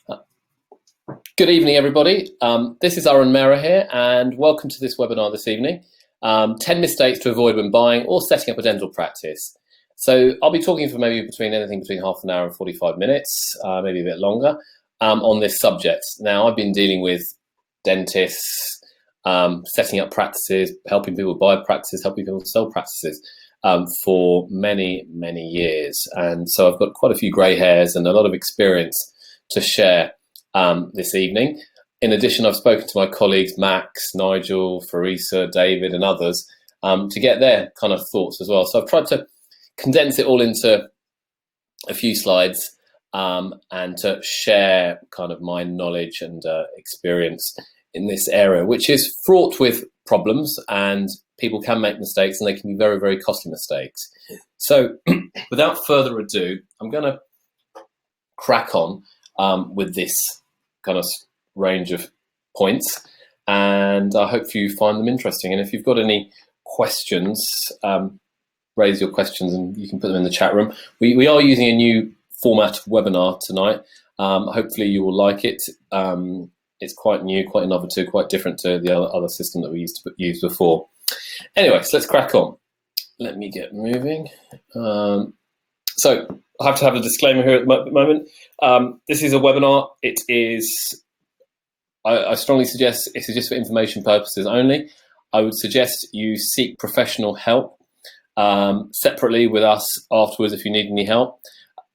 Good evening, everybody. This is Arun Mehra here, and welcome to this webinar this evening. 10 mistakes to avoid when buying or setting up a dental practice. So I'll be talking for maybe anything between half an hour and 45 minutes, maybe a bit longer, on this subject. Now, I've been dealing with dentists, setting up practices, helping people buy practices, helping people sell practices for many, many years. And so I've got quite a few grey hairs and a lot of experience to share this evening. In addition, I've spoken to my colleagues, Max, Nigel, Farisa, David, and others to get their kind of thoughts as well. So I've tried to condense it all into a few slides and to share kind of my knowledge and experience in this area, which is fraught with problems, and people can make mistakes, and they can be very, very costly mistakes. So without further ado, I'm going to crack on with this kind of range of points, and I hope you find them interesting. And if you've got any questions, raise your questions and you can put them in the chat room. We are using a new format of webinar tonight. Hopefully you will like it. It's quite new, quite innovative, quite different to the other system that we used before. Anyway, so let's crack on. Let me get moving. So I have to have a disclaimer here at the moment. This is a webinar. It is, I strongly suggest it's just for information purposes only. I would suggest you seek professional help separately with us afterwards if you need any help.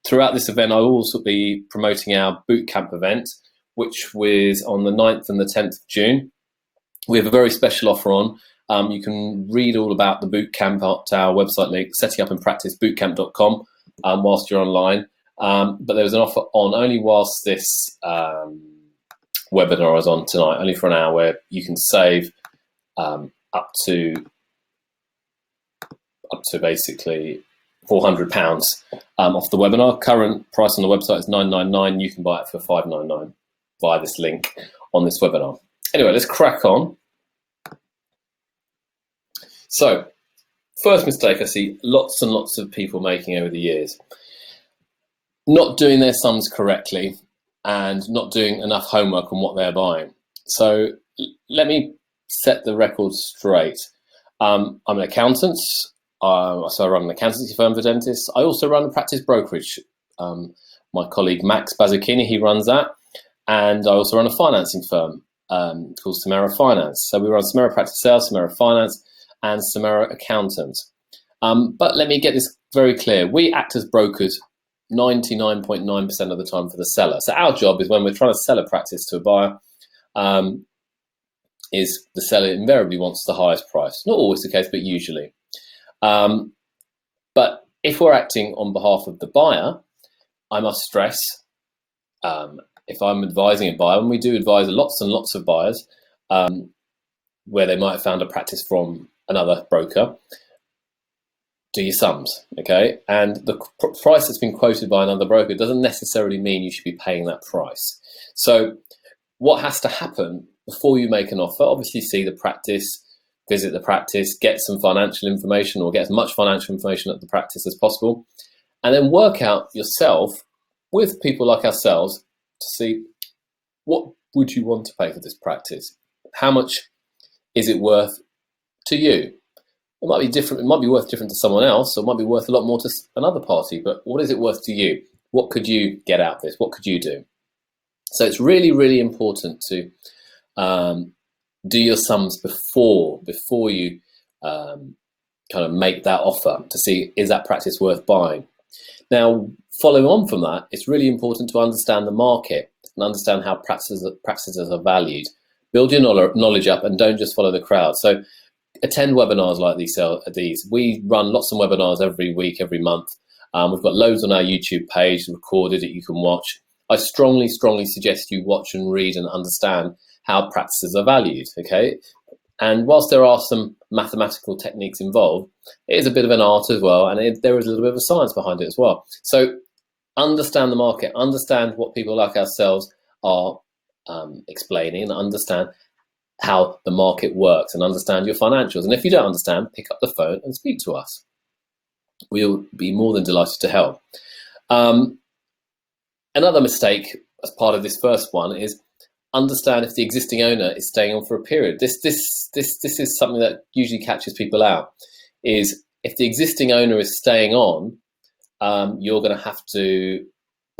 Throughout this event, I will also be promoting our bootcamp event, which was on the 9th and the 10th of June. We have a very special offer on. You can read all about the bootcamp at our website link, settingupandpracticebootcamp.com. Whilst you're online, but there was an offer on only whilst this webinar is on tonight, only for an hour, where you can save up to basically £400 off the webinar. Current price on the website is £999. You can buy it for £599 via this link on this webinar. Anyway, let's crack on. So, first mistake I see lots and lots of people making over the years: not doing their sums correctly and not doing enough homework on what they're buying. So let me set the record straight. I'm an accountant, so I run an accountancy firm for dentists. I also run a practice brokerage. My colleague Max Bazzucchini, he runs that. And I also run a financing firm called Samera Finance. So we run Samera Practice Sales, Samera Finance, and Samera Accountants. But let me get this very clear. We act as brokers 99.9% of the time for the seller. So our job is, when we're trying to sell a practice to a buyer, is the seller invariably wants the highest price. Not always the case, but usually. But if we're acting on behalf of the buyer, I must stress, if I'm advising a buyer, and we do advise lots and lots of buyers, where they might have found a practice from another broker, do your sums, okay? And the price that's been quoted by another broker doesn't necessarily mean you should be paying that price. So what has to happen before you make an offer? Obviously, see the practice, visit the practice, get some financial information, or get as much financial information at the practice as possible, and then work out yourself with people like ourselves to see, what would you want to pay for this practice? How much is it worth to you? It might be different. It might be worth different to someone else, or it might be worth a lot more to another party. But what is it worth to you? What could you get out of this? What could you do? So it's really, really important to do your sums before you kind of make that offer, to see, is that practice worth buying? Now, following on from that, it's really important to understand the market and understand how practices are valued. Build your knowledge up and don't just follow the crowd. So attend webinars like these. We run lots of webinars every week, every month. We've got loads on our YouTube page recorded that you can watch. I strongly, strongly suggest you watch and read and understand how practices are valued, okay? And whilst there are some mathematical techniques involved, it is a bit of an art as well, and there is a little bit of a science behind it as well. So understand the market, understand what people like ourselves are explaining, and understand how the market works, and understand your financials. And if you don't understand, pick up the phone and speak to us. We'll be more than delighted to help. Another mistake as part of this first one is understand if the existing owner is staying on for a period. This is something that usually catches people out, is if the existing owner is staying on, you're going to have to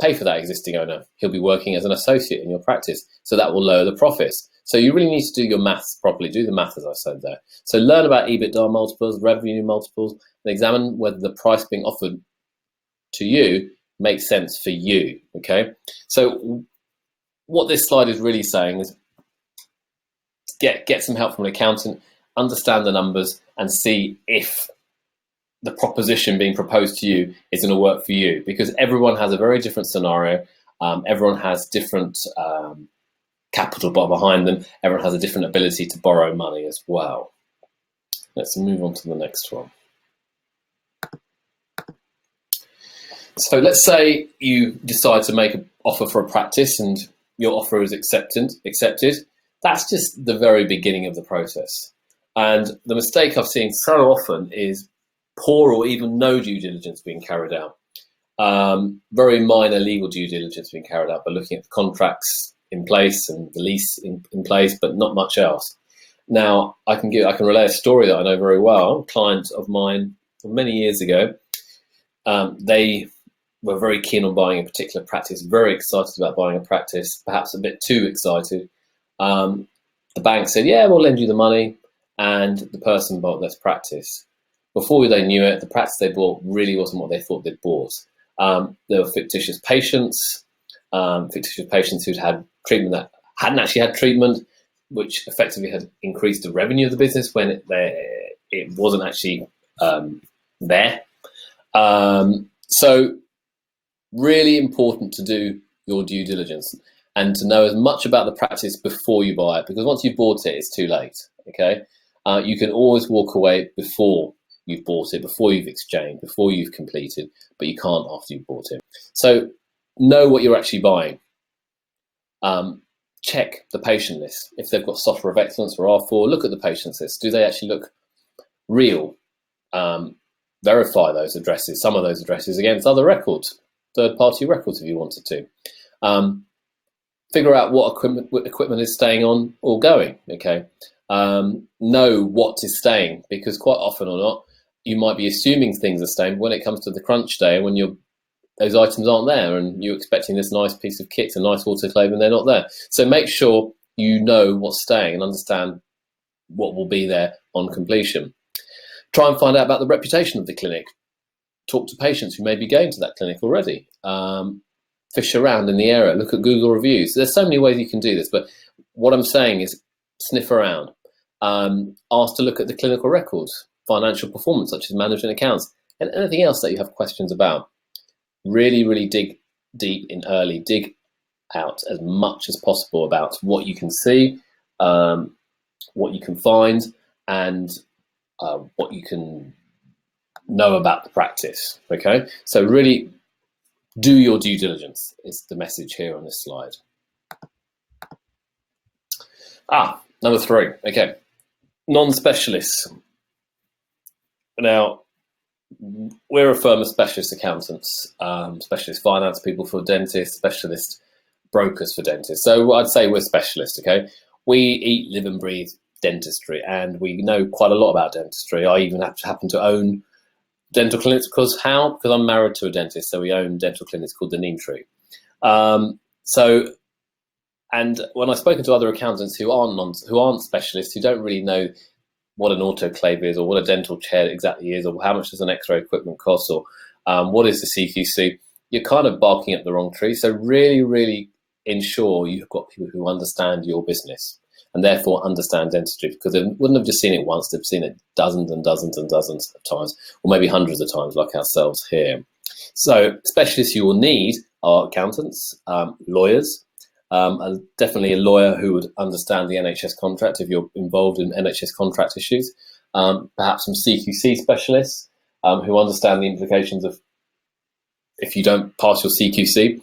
pay for that existing owner. He'll be working as an associate in your practice, so that will lower the profits. So you really need to do your maths properly, do the math as I said there. So learn about EBITDA multiples, revenue multiples, and examine whether the price being offered to you makes sense for you, okay? So what this slide is really saying is get some help from an accountant, understand the numbers, and see if the proposition being proposed to you is going to work for you, because everyone has a very different scenario. Everyone has different capital behind them. Everyone has a different ability to borrow money as well. Let's move on to the next one. So let's say you decide to make an offer for a practice and your offer is accepted. That's just the very beginning of the process. And the mistake I've seen so often is poor or even no due diligence being carried out. Very minor legal due diligence being carried out by looking at the contracts in place and the lease in place, but not much else. Now, I can relay a story that I know very well. A client of mine many years ago, they were very keen on buying a particular practice, very excited about buying a practice, perhaps a bit too excited. The bank said, yeah, we'll lend you the money, and the person bought this practice. Before they knew it, the practice they bought really wasn't what they thought they'd bought. There were fictitious patients who'd had treatment that hadn't actually had treatment, which effectively had increased the revenue of the business when it wasn't actually there. So really important to do your due diligence and to know as much about the practice before you buy it, because once you've bought it, it's too late, okay? You can always walk away before you've bought it, before you've exchanged, before you've completed, but you can't after you've bought it. So know what you're actually buying. Check the patient list. If they've got software of excellence or R4, look at the patient's list. Do they actually look real? Verify those addresses, some of those addresses against other records, third-party records if you wanted to. Figure out what equipment is staying on or going, okay? Know what is staying, because quite often or not, you might be assuming things are staying, but when it comes to the crunch day, when those items aren't there and you're expecting this nice piece of kit, a nice autoclave, and they're not there. So make sure you know what's staying and understand what will be there on completion. Try and find out about the reputation of the clinic. Talk to patients who may be going to that clinic already. Fish around in the area, look at Google reviews. There's so many ways you can do this, but what I'm saying is sniff around. Ask to look at the clinical records, financial performance, such as management accounts, and anything else that you have questions about. Really, really dig deep in early. Dig out as much as possible about what you can see, what you can find, and what you can know about the practice, okay? So really do your due diligence is the message here on this slide. Number 3, okay. Non-specialists. Now, we're a firm of specialist accountants, specialist finance people for dentists, specialist brokers for dentists. So I'd say we're specialists, okay? We eat, live and breathe dentistry, and we know quite a lot about dentistry. I even happen to own dental clinics because I'm married to a dentist, so we own dental clinics called the Neem Tree. And when I've spoken to other accountants who aren't specialists, who don't really know what an autoclave is or what a dental chair exactly is or how much does an x-ray equipment cost or what is the CQC, you're kind of barking up the wrong tree. So really, really ensure you've got people who understand your business and therefore understand dentistry, because they wouldn't have just seen it once, they've seen it dozens and dozens and dozens of times, or maybe hundreds of times like ourselves here. So specialists you will need are accountants, lawyers, definitely a lawyer who would understand the NHS contract if you're involved in NHS contract issues, perhaps some CQC specialists who understand the implications of if you don't pass your CQC,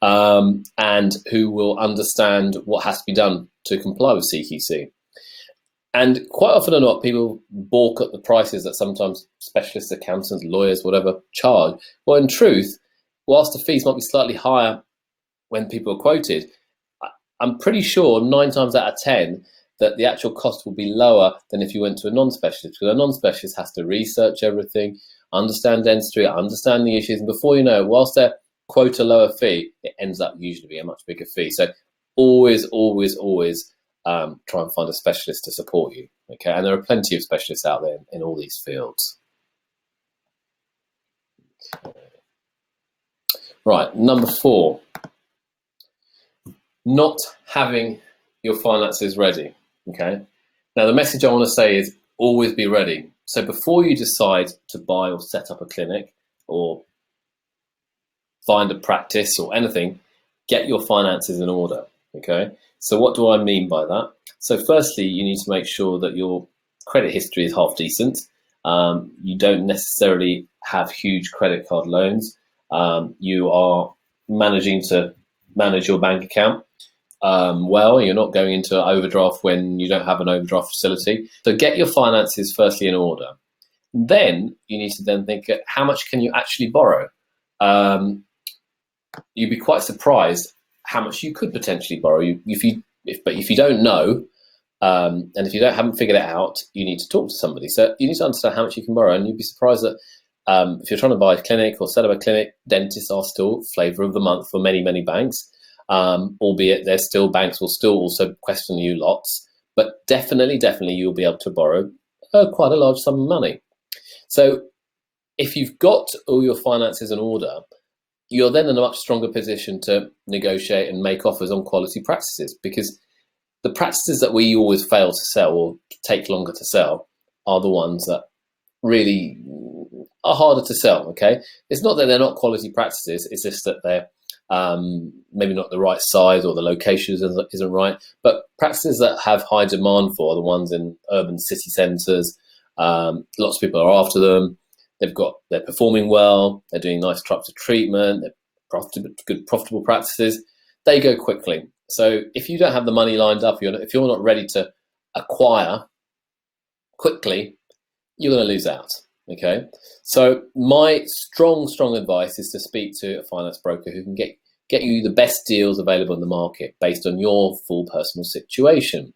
and who will understand what has to be done to comply with CQC. And quite often or not, people balk at the prices that sometimes specialist accountants, lawyers, whatever, charge. Well, in truth, whilst the fees might be slightly higher when people are quoted, I'm pretty sure 9 times out of 10 that the actual cost will be lower than if you went to a non-specialist, because a non-specialist has to research everything, understand dentistry, understand the issues, and before you know it, whilst they quote a lower fee, it ends up usually being a much bigger fee. So always try and find a specialist to support you. Okay, and there are plenty of specialists out there in all these fields. Okay. Right, number 4, not having your finances ready. Okay, now the message I want to say is always be ready. So before you decide to buy or set up a clinic or find a practice or anything, get your finances in order. Okay, so what do I mean by that? So firstly, you need to make sure that your credit history is half decent. You don't necessarily have huge credit card loans. You are managing to manage your bank account well. You're not going into an overdraft when you don't have an overdraft facility. So get your finances firstly in order. Then you need to then think, how much can you actually borrow? You'd be quite surprised how much you could potentially borrow. If you don't know, and if you haven't figured it out, you need to talk to somebody. So you need to understand how much you can borrow, and you'd be surprised that if you're trying to buy a clinic or set up a clinic, dentists are still flavour of the month for many banks. Albeit there's still banks will still also question you lots, but definitely you'll be able to borrow quite a large sum of money. So if you've got all your finances in order, you're then in a much stronger position to negotiate and make offers on quality practices, because the practices that we always fail to sell or take longer to sell are the ones that really are harder to sell. Okay, it's not that they're not quality practices, it's just that they're maybe not the right size or the location isn't right, but practices that have high demand for are the ones in urban city centres. Lots of people are after them. They're performing well. They're doing nice trusted treatment. They're good profitable practices. They go quickly. So if you don't have the money lined up, if you're not ready to acquire quickly, you're going to lose out. Okay, so my strong advice is to speak to a finance broker who can get you the best deals available in the market based on your full personal situation.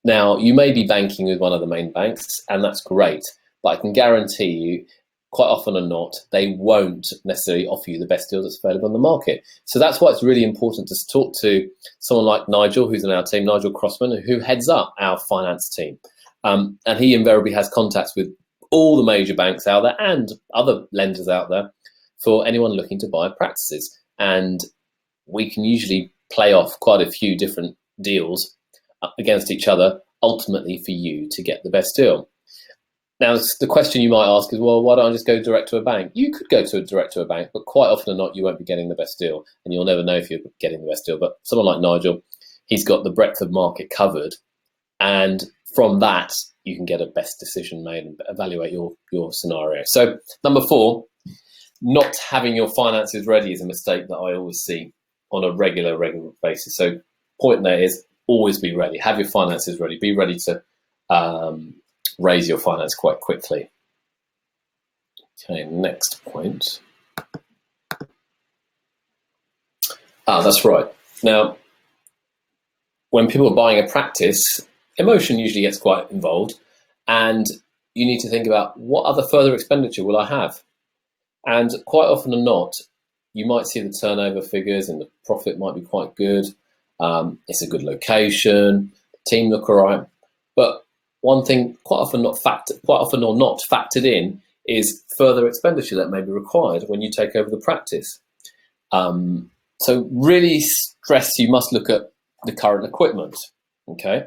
Now, you may be banking with one of the main banks, and that's great, but I can guarantee you, quite often or not, they won't necessarily offer you the best deal that's available in the market. So that's why it's really important to talk to someone like Nigel, who's in our team, Nigel Crossman, who heads up our finance team. And he invariably has contacts with all the major banks out there and other lenders out there for anyone looking to buy practices. And we can usually play off quite a few different deals against each other, ultimately for you to get the best deal. Now, the question you might ask is, well, why don't I just go direct to a bank? You could go direct to a bank, but quite often or not, you won't be getting the best deal, and you'll never know if you're getting the best deal. But someone like Nigel, he's got the breadth of market covered, and from that, you can get a best decision made and evaluate your scenario. So number 4, not having your finances ready is a mistake that I always see on a regular basis. So point there is always be ready. Have your finances ready. Be ready to raise your finance quite quickly. Okay, next point. That's right. Now, when people are buying a practice, emotion usually gets quite involved, and you need to think about what other further expenditure will I have? And quite often or not, you might see the turnover figures and the profit might be quite good. It's a good location, the team look all right. But one thing quite often or not factored in is further expenditure that may be required when you take over the practice. So really stress, you must look at the current equipment. Okay,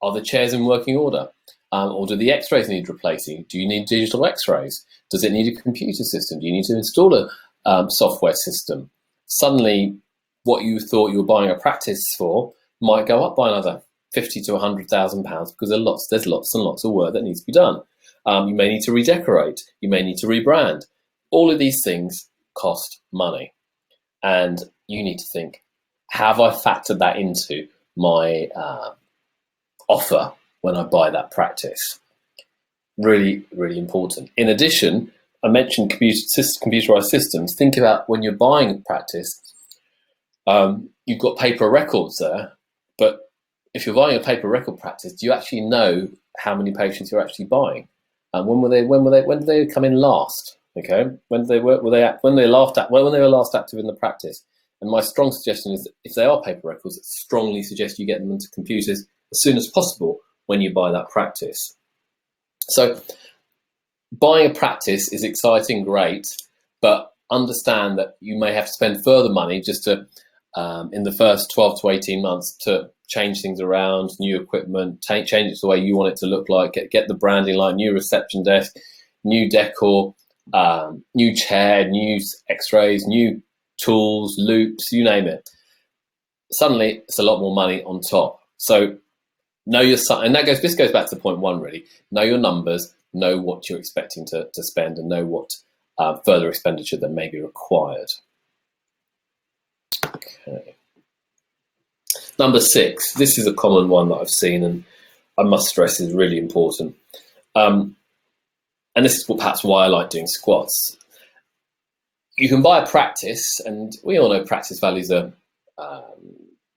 are the chairs in working order? Or do the x-rays need replacing? Do you need digital x-rays? Does it need a computer system? Do you need to install a software system? Suddenly, what you thought you were buying a practice for might go up by another £50,000 to £100,000 because there's lots and lots of work that needs to be done. You may need to redecorate. You may need to rebrand. All of these things cost money. And you need to think, have I factored that into my offer when I buy that practice? Really, really important. In addition, I mentioned computerized systems. Think about when you're buying a practice, You've got paper records there, but if you're buying a paper record practice, do you actually know how many patients you're actually buying? And when did they come in last? Okay, when did they work? When they were last active in the practice? And my strong suggestion is that if they are paper records, I strongly suggest you get them into computers as soon as possible when you buy that practice. So buying a practice is exciting, great, but understand that you may have to spend further money just to, in the first 12 to 18 months, to change things around, new equipment, change it the way you want it to look like, get the branding like new reception desk, new decor, new chair, new x-rays, new tools, loops, you name it. Suddenly, it's a lot more money on top. So know your, and this goes back to point one really. Know your numbers, know what you're expecting to spend, and know what further expenditure that may be required. Okay. Number 6. This is a common one that I've seen, and I must stress is really important. And this is perhaps why I like doing squats. You can buy a practice, and we all know practice values are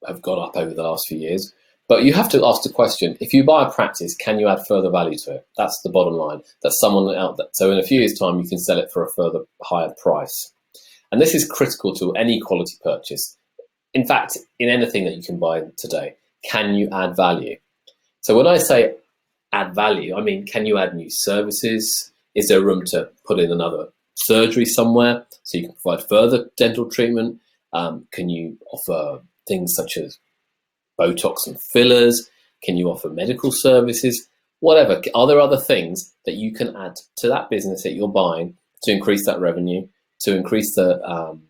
have gone up over the last few years. But you have to ask the question: if you buy a practice, can you add further value to it? That's the bottom line. That's someone out there. So in a few years' time, you can sell it for a further higher price. And this is critical to any quality purchase. In fact, in anything that you can buy today, can you add value? So when I say add value, I mean, can you add new services? Is there room to put in another surgery somewhere so you can provide further dental treatment? Can you offer things such as Botox and fillers? Can you offer medical services? Whatever. Are there other things that you can add to that business that you're buying to increase that revenue, to increase the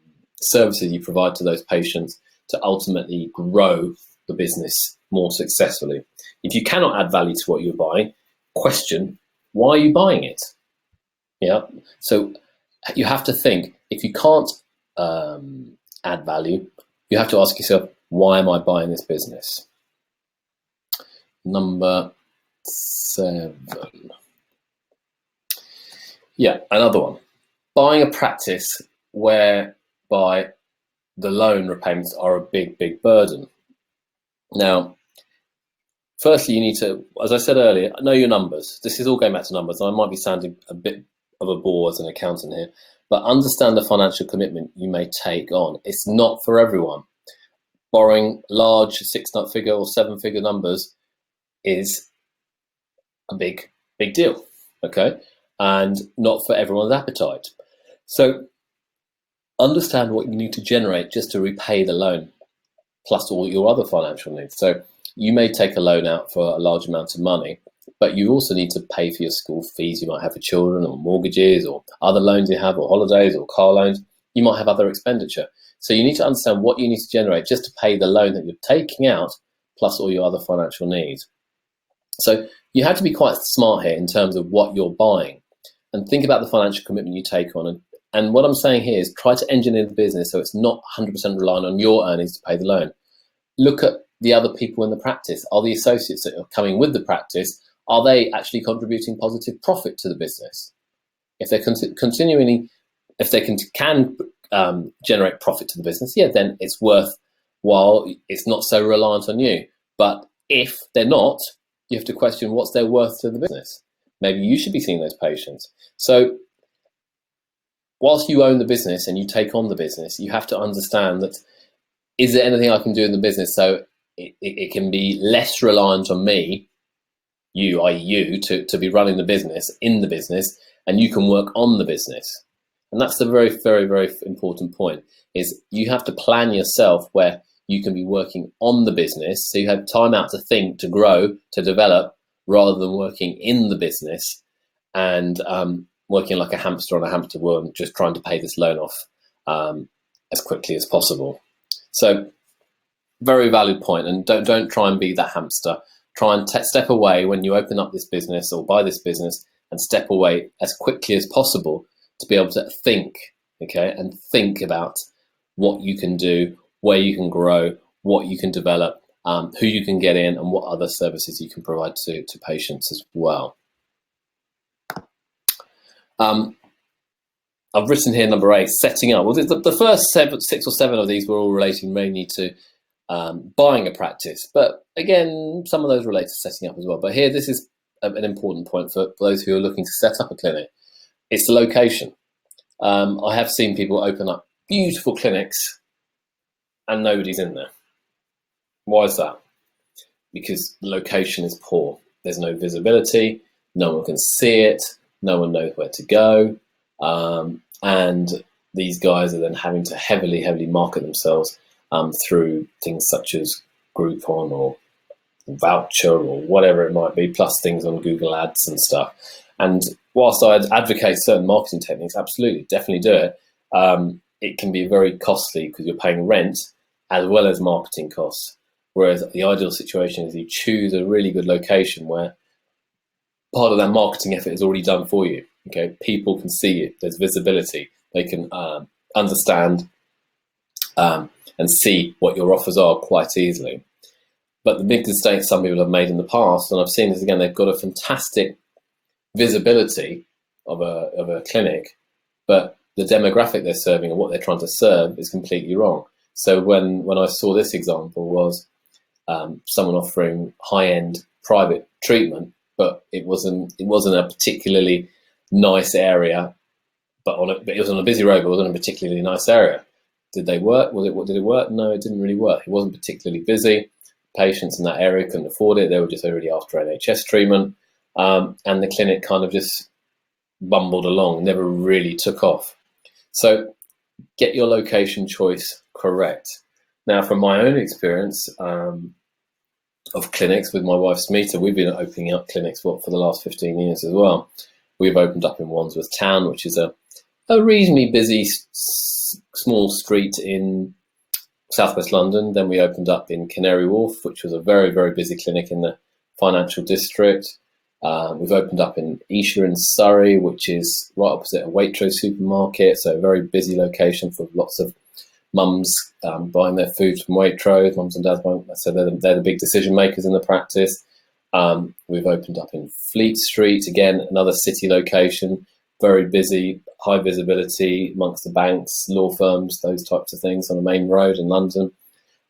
services you provide to those patients, to ultimately grow the business more successfully? If you cannot add value to what you're buying, question, why are you buying it? Yeah. So you have to think, if you can't add value, you have to ask yourself, why am I buying this business? Number 7. Yeah, another one. Buying a practice whereby the loan repayments are a big, big burden. Now, firstly, you need to, as I said earlier, know your numbers. This is all going back to numbers. I might be sounding a bit of a bore as an accountant here, but understand the financial commitment you may take on. It's not for everyone. Borrowing large 6-figure or 7-figure numbers is a big, big deal, okay? And not for everyone's appetite. So understand what you need to generate just to repay the loan, plus all your other financial needs. So you may take a loan out for a large amount of money, but you also need to pay for your school fees you might have for children, or mortgages, or other loans you have, or holidays, or car loans. You might have other expenditure. So you need to understand what you need to generate just to pay the loan that you're taking out, plus all your other financial needs. So you have to be quite smart here in terms of what you're buying, and think about the financial commitment you take on. And what I'm saying here is try to engineer the business so it's not 100% reliant on your earnings to pay the loan. Look at the other people in the practice. Are the associates that are coming with the practice, are they actually contributing positive profit to the business? If they're if they can generate profit to the business, yeah, then it's worthwhile. It's not so reliant on you. But if they're not, you have to question what's their worth to the business. Maybe you should be seeing those patients. So whilst you own the business and you take on the business, you have to understand that, is there anything I can do in the business so it can be less reliant on me, you, i.e. you, to be running the business, in the business, and you can work on the business. And that's the very, very, very important point, is you have to plan yourself where you can be working on the business, so you have time out to think, to grow, to develop, rather than working in the business and working like a hamster on a hamster wheel and just trying to pay this loan off as quickly as possible. So very valid point, and don't try and be that hamster. Try and step away when you open up this business or buy this business, and step away as quickly as possible to be able to think, okay, and think about what you can do, where you can grow, what you can develop, who you can get in, and what other services you can provide to patients as well. I've written here number 8, setting up. Well, the first 6 or 7 of these were all relating mainly to buying a practice, but again, some of those relate to setting up as well. But here, this is an important point for those who are looking to set up a clinic. It's the location. I have seen people open up beautiful clinics and nobody's in there. Why is that? Because the location is poor. There's no visibility, no one can see it, no one knows where to go, and these guys are then having to heavily market themselves through things such as Groupon or Voucher or whatever it might be, plus things on Google Ads and stuff. And whilst I'd advocate certain marketing techniques, absolutely, definitely do it, it can be very costly because you're paying rent as well as marketing costs. Whereas the ideal situation is you choose a really good location where part of that marketing effort is already done for you. Okay, people can see you. There's visibility. They can understand and see what your offers are quite easily. But the big mistake some people have made in the past, and I've seen this again, they've got a fantastic visibility of a clinic, but the demographic they're serving and what they're trying to serve is completely wrong. So when I saw this example was someone offering high-end private treatment, but it wasn't a particularly nice area, but it was on a busy road, but it wasn't a particularly nice area. Did they work? Did it work? No, it didn't really work. It wasn't particularly busy. Patients in that area couldn't afford it. They were just already after NHS treatment, and the clinic kind of just bumbled along, never really took off. So get your location choice correct. Now, from my own experience of clinics with my wife Samera, we've been opening up clinics for the last 15 years as well. We've opened up in Wandsworth Town, which is a reasonably busy small street in southwest London. Then we opened up in Canary Wharf, which was a very busy clinic in the financial district. We've opened up in Esher in Surrey, which is right opposite a Waitrose supermarket, so a very busy location for lots of mums buying their food from Waitrose, mums and dads buying, so they're the big decision makers in the practice. We've opened up in Fleet Street, again, another city location, very busy, high visibility amongst the banks, law firms, those types of things on the main road in London.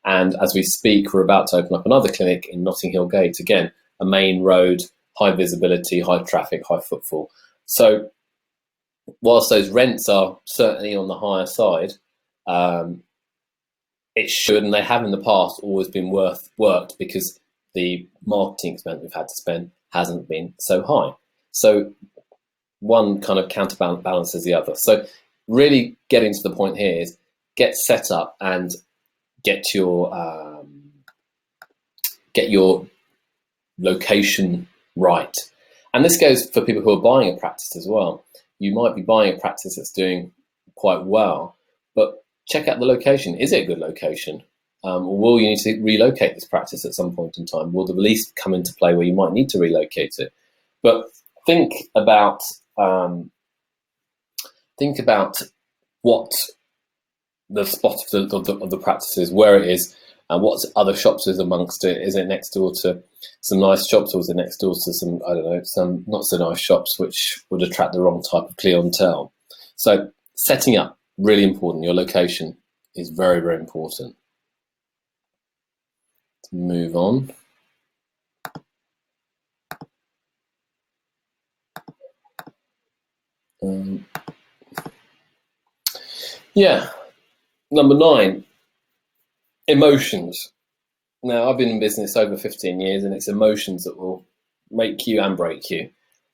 And as we speak, we're about to open up another clinic in Notting Hill Gate, again, a main road, high visibility, high traffic, high footfall. So whilst those rents are certainly on the higher side, it should, and they have in the past, always been worked because the marketing expense we've had to spend hasn't been so high. So one kind of counterbalances the other. So really getting to the point here is get set up and get your location right. And this goes for people who are buying a practice as well. You might be buying a practice that's doing quite well, but check out the location. Is it a good location? Or will you need to relocate this practice at some point in time? Will the lease come into play where you might need to relocate it? But think about what the spot of the practice is, where it is, and what other shops is amongst it. Is it next door to some nice shops, or is it next door to some, I don't know, some not so nice shops which would attract the wrong type of clientele? So setting up, really important. Your location is very important. Let's move on. Number 9, emotions. Now, I've been in business over 15 years, and it's emotions that will make you and break you.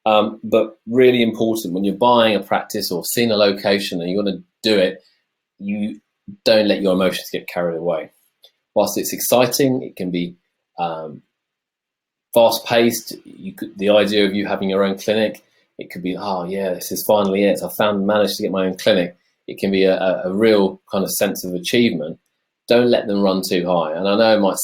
But really important when you're buying a practice or seeing a location and you want to do it, you don't let your emotions get carried away. Whilst it's exciting, it can be fast-paced. The idea of you having your own clinic, it could be, oh yeah, this is finally it. Managed to get my own clinic. It can be a real kind of sense of achievement. Don't let them run too high. And I know I might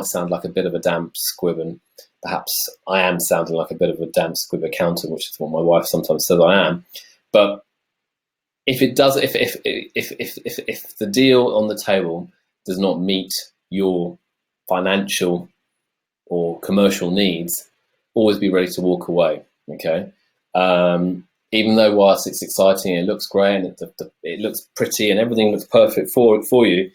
sound like a bit of a damp squib, and perhaps I am sounding like a bit of a damp squib accountant, which is what my wife sometimes says I am. But if the deal on the table does not meet your financial or commercial needs, always be ready to walk away. Okay. even though whilst it's exciting and it looks great and it looks pretty and everything looks perfect for you,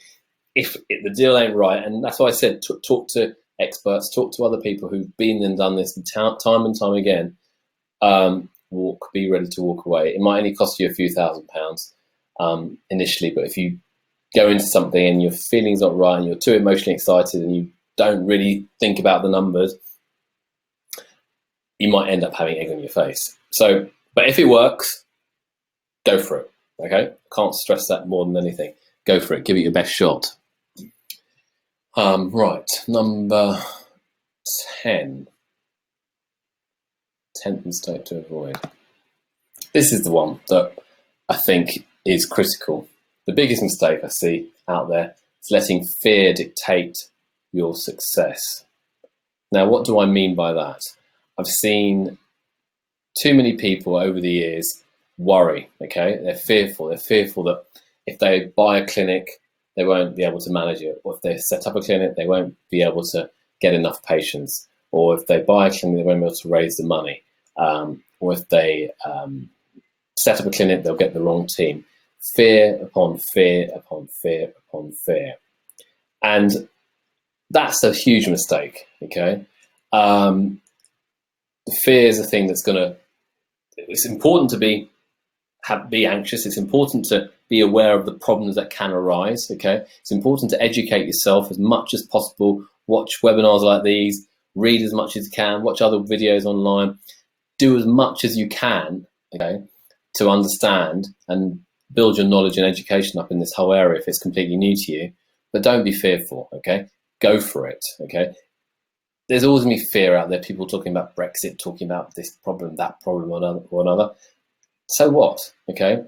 if the deal ain't right, and that's why I said talk to experts, talk to other people who've been and done this time and time again. Be ready to walk away. It might only cost you a few £1,000s initially, but if you go into something and your feeling's not right and you're too emotionally excited and you don't really think about the numbers, you might end up having egg on your face. So, but if it works, go for it. Okay, can't stress that more than anything. Go for it. Give it your best shot. Right, number 10. 10th mistake to avoid. This is the one that I think is critical. The biggest mistake I see out there is letting fear dictate your success. Now, what do I mean by that? I've seen too many people over the years worry, okay? They're fearful that if they buy a clinic, they won't be able to manage it. Or if they set up a clinic, they won't be able to get enough patients. Or if they buy a clinic, they won't be able to raise the money. Or if they set up a clinic, they'll get the wrong team. Fear upon fear upon fear upon fear. And that's a huge mistake, okay? The fear is a thing that's it's important to be anxious. It's important to be aware of the problems that can arise, okay? It's important to educate yourself as much as possible, watch webinars like these, read as much as you can, watch other videos online, do as much as you can, okay, to understand and build your knowledge and education up in this whole area if it's completely new to you. But don't be fearful, okay? Go for it, okay? There's always going to be fear out there, people talking about Brexit, talking about this problem, that problem, or another. So what, okay?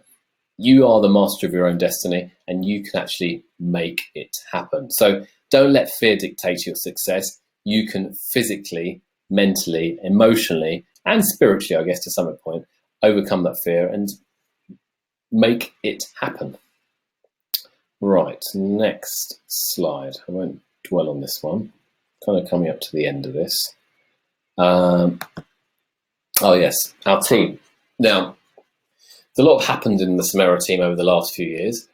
You are the master of your own destiny and you can actually make it happen. So don't let fear dictate your success. You can physically, mentally, emotionally, and spiritually, I guess, to some point, overcome that fear and make it happen. Right, next slide. I won't dwell on this one. Kind of coming up to the end of this. Oh yes, our team. Now, there's a lot happened in the Samera team over the last few years.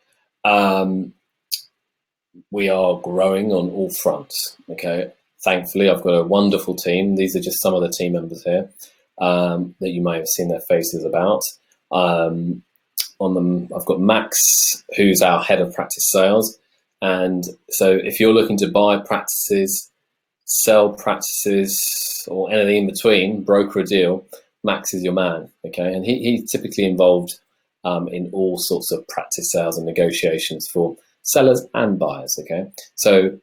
We are growing on all fronts, okay? Thankfully, I've got a wonderful team. These are just some of the team members here that you may have seen their faces about. On them, I've got Max, who's our head of practice sales. And so if you're looking to buy practices, sell practices, or anything in between, broker a deal, Max is your man, okay? And he's typically involved in all sorts of practice sales and negotiations for sellers and buyers, okay? So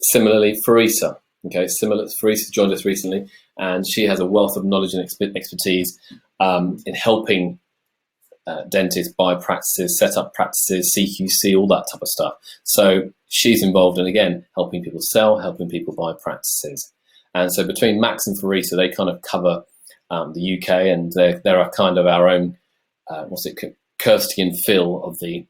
similarly, Farisa, okay? Farisa joined us recently, and she has a wealth of knowledge and expertise in helping dentists buy practices, set up practices, CQC, all that type of stuff. So she's involved in, again, helping people sell, helping people buy practices. And so between Max and Farisa, they kind of cover the UK, and they're a kind of our own, Kirsty and Phil of the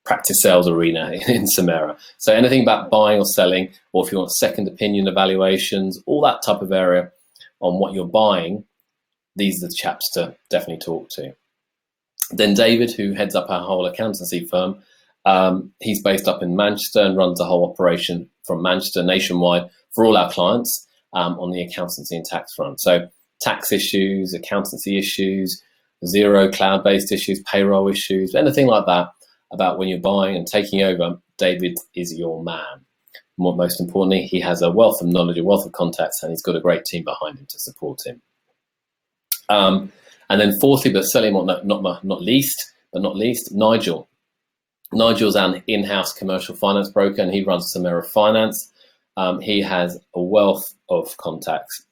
practice sales arena in Samera. So anything about buying or selling, or if you want second opinion evaluations, all that type of area on what you're buying, these are the chaps to definitely talk to. Then David, who heads up our whole accountancy firm, he's based up in Manchester and runs a whole operation from Manchester nationwide for all our clients on the accountancy and tax front. So tax issues, accountancy issues, zero cloud-based issues, payroll issues, anything like that about when you're buying and taking over, David is your man. Most importantly, he has a wealth of knowledge, a wealth of contacts, and he's got a great team behind him to support him. And then fourthly, but certainly not least, Nigel. Nigel's an in-house commercial finance broker, and he runs Samera Finance. He has a wealth of contacts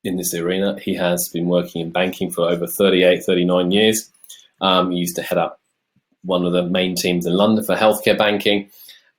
in this arena. He has been working in banking for over 38, 39 years. He used to head up one of the main teams in London for healthcare banking.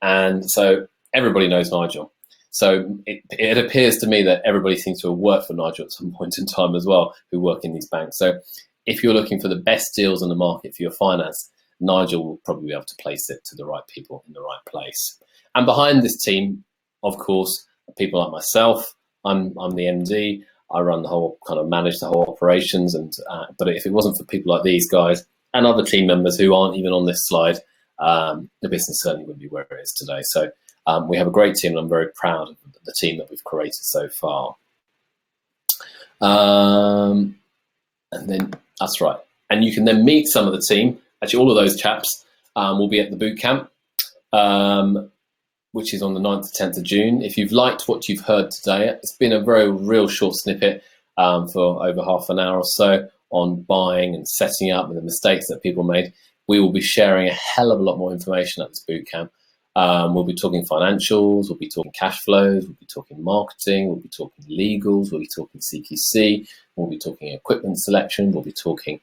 And so everybody knows Nigel. So it appears to me that everybody seems to have worked for Nigel at some point in time as well, who work in these banks. So if you're looking for the best deals in the market for your finance, Nigel will probably be able to place it to the right people in the right place. And behind this team, of course, people like myself. I'm the MD. I run the whole, kind of manage the whole operations. And but if it wasn't for people like these guys and other team members who aren't even on this slide, the business certainly wouldn't be where it is today. So we have a great team, and I'm very proud of the team that we've created so far. And then that's right. And you can then meet some of the team. Actually, all of those chaps will be at the boot camp, which is on the 9th to 10th of June. If you've liked what you've heard today, it's been a real short snippet for over half an hour or so on buying and setting up and the mistakes that people made. We will be sharing a hell of a lot more information at this boot camp. We'll be talking financials, we'll be talking cash flows, we'll be talking marketing, we'll be talking legals, we'll be talking CQC, we'll be talking equipment selection, we'll be talking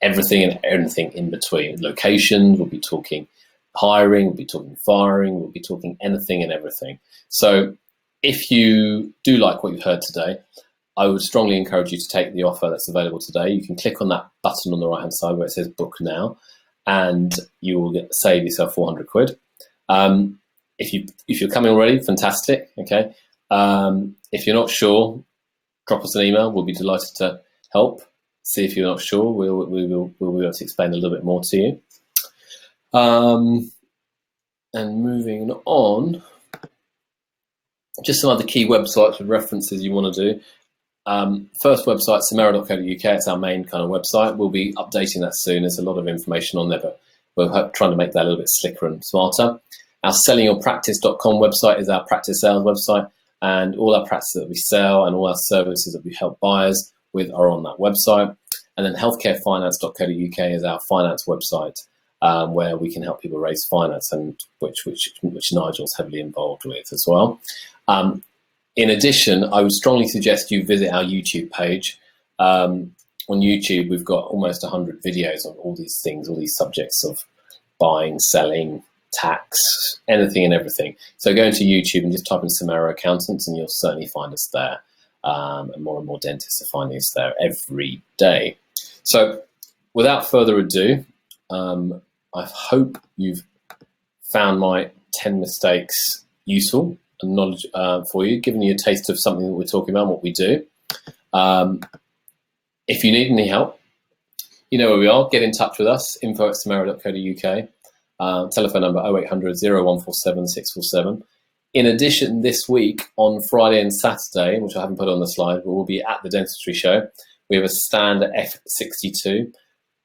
everything and anything in between. Locations, we'll be talking hiring, we'll be talking firing, we'll be talking anything and everything. So if you do like what you've heard today, I would strongly encourage you to take the offer that's available today. You can click on that button on the right hand side where it says book now, and you will save yourself 400 quid. If you're coming already, fantastic. Okay. If you're not sure, drop us an email. We'll be delighted to help. See if you're not sure. We'll be able to explain a little bit more to you. And moving on, just some other key websites with references you want to do. First website, samera.co.uk. It's our main kind of website. We'll be updating that soon. There's a lot of information on there, but we're trying to make that a little bit slicker and smarter. Our sellingyourpractice.com website is our practice sales website, and all our practices that we sell and all our services that we help buyers with are on that website. And then healthcarefinance.co.uk is our finance website, where we can help people raise finance, and which Nigel's heavily involved with as well. In addition, I would strongly suggest you visit our YouTube page. On YouTube, we've got almost 100 videos on all these things, all these subjects of buying, selling, tax, anything and everything. So go into YouTube and just type in Samera Accountants, and you'll certainly find us there. And more dentists are finding us there every day. So without further ado, I hope you've found my 10 mistakes useful and knowledge for you, giving you a taste of something that we're talking about and what we do. If you need any help, you know where we are. Get in touch with us, info@samera.co.uk. Telephone number 0800 0147 647. In addition, this week on Friday and Saturday, which I haven't put on the slide, but we'll be at the dentistry show. We have a stand at F62.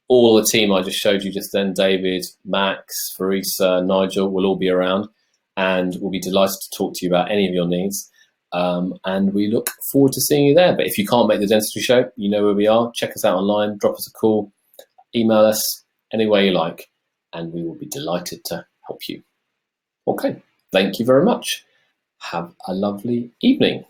All the team I just showed you just then, David, Max, Farisa, Nigel, will all be around, and we'll be delighted to talk to you about any of your needs. And we look forward to seeing you there. But if you can't make the dentistry show, you know where we are. Check us out online, drop us a call, email us, any way you like, and we will be delighted to help you. Okay, thank you very much. Have a lovely evening.